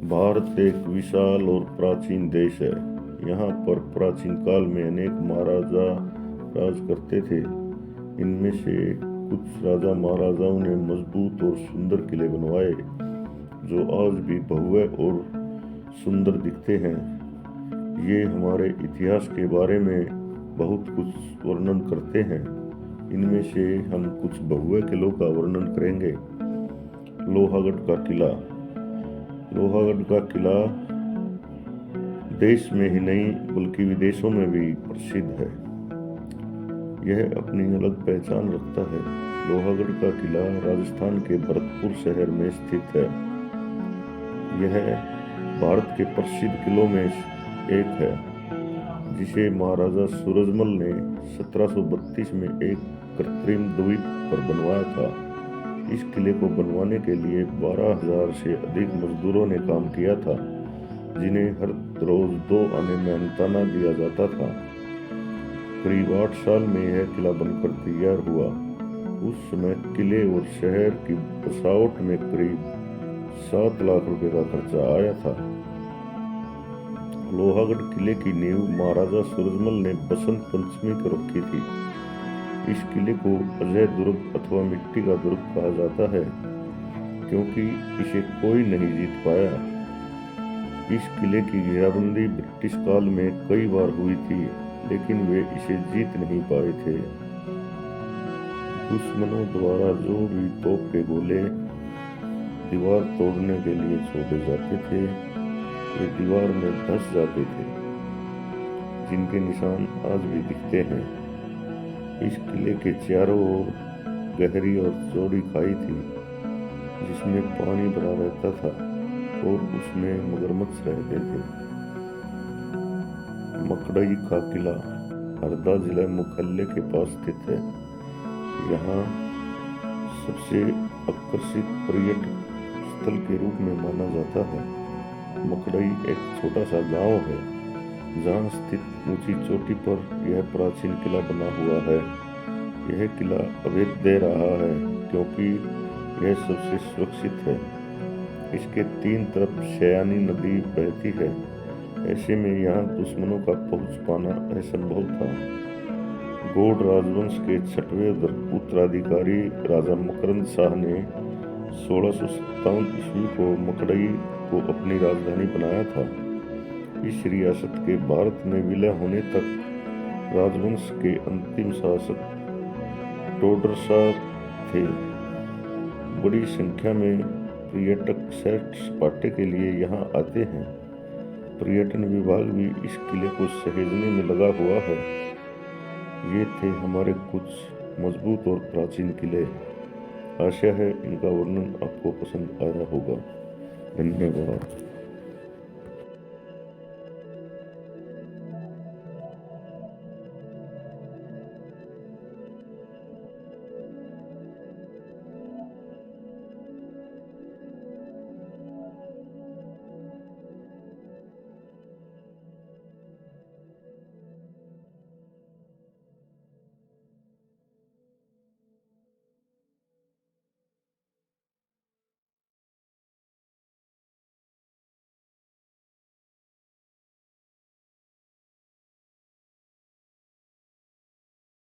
भारत एक विशाल और प्राचीन देश है। यहाँ पर प्राचीन काल में अनेक महाराजा राज करते थे। इनमें से कुछ राजा महाराजाओं ने मजबूत और सुंदर किले बनवाए, जो आज भी भव्य और सुंदर दिखते हैं। ये हमारे इतिहास के बारे में बहुत कुछ वर्णन करते हैं। इनमें से हम कुछ भव्य किलों का वर्णन करेंगे। लोहागढ़ का किला। लोहागढ़ का किला देश में ही नहीं बल्कि विदेशों में भी प्रसिद्ध है। यह अपनी अलग पहचान रखता है। लोहागढ़ का किला राजस्थान के भरतपुर शहर में स्थित है। यह भारत के प्रसिद्ध किलों में एक है, जिसे महाराजा सूरजमल ने 1732 में एक कृत्रिम द्वीप पर बनवाया था। इस किले को बनवाने के लिए 12,000 से अधिक मजदूरों ने काम किया था, जिन्हें हर रोज 2 आने मेहनताना दिया जाता था। करीब 8 साल में यह किला बनकर तैयार हुआ। उस समय किले और शहर की बसावट में करीब 7 लाख रुपए का खर्चा आया था। लोहागढ़ किले की नींव महाराजा सूरजमल ने बसंत पंचमी को रखी थी। इस किले को अजय दुर्ग अथवा मिट्टी का दुर्ग कहा जाता है, क्योंकि इसे कोई नहीं जीत पाया। इस किले की घेराबंदी ब्रिटिश काल में कई बार हुई थी, लेकिन वे इसे जीत नहीं पाए थे। दुश्मनों द्वारा जो भी तोप के गोले दीवार तोड़ने के लिए छोड़े जाते थे, वे दीवार में धंस जाते थे, जिनके निशान आज भी दिखते हैं। इस किले के चारों ओर गहरी और चौड़ी खाई थी, जिसमें पानी भरा रहता था और उसमें मगरमच्छ रहते थे। मकड़ई का किला हरदा जिला मुख्यालय के पास स्थित है। यहाँ सबसे आकर्षित पर्यटक स्थल के रूप में माना जाता है। मकड़ई एक छोटा सा गांव है, जहाँ स्थित ऊंची चोटी पर यह प्राचीन किला बना हुआ है। यह किला अवैध दे रहा है, क्योंकि यह सबसे सुरक्षित है। इसके 3 तरफ शयानी नदी बहती है। ऐसे में यहाँ दुश्मनों का पहुंच पाना असंभव था। गौड़ राजवंश के 6वें उत्तराधिकारी राजा मकरंद शाह ने 1657 ईस्वी को मकड़ई को अपनी राजधानी बनाया था। इस रियासत के भारत में विलय होने तक राजवंश के अंतिम शासक टोडर शाह थे। बड़ी संख्या में पर्यटक सैर सपाटे के लिए यहाँ आते हैं। पर्यटन विभाग भी इस किले को सहेजने में लगा हुआ है। ये थे हमारे कुछ मजबूत और प्राचीन किले। आशा है इनका वर्णन आपको पसंद आया होगा। धन्यवाद।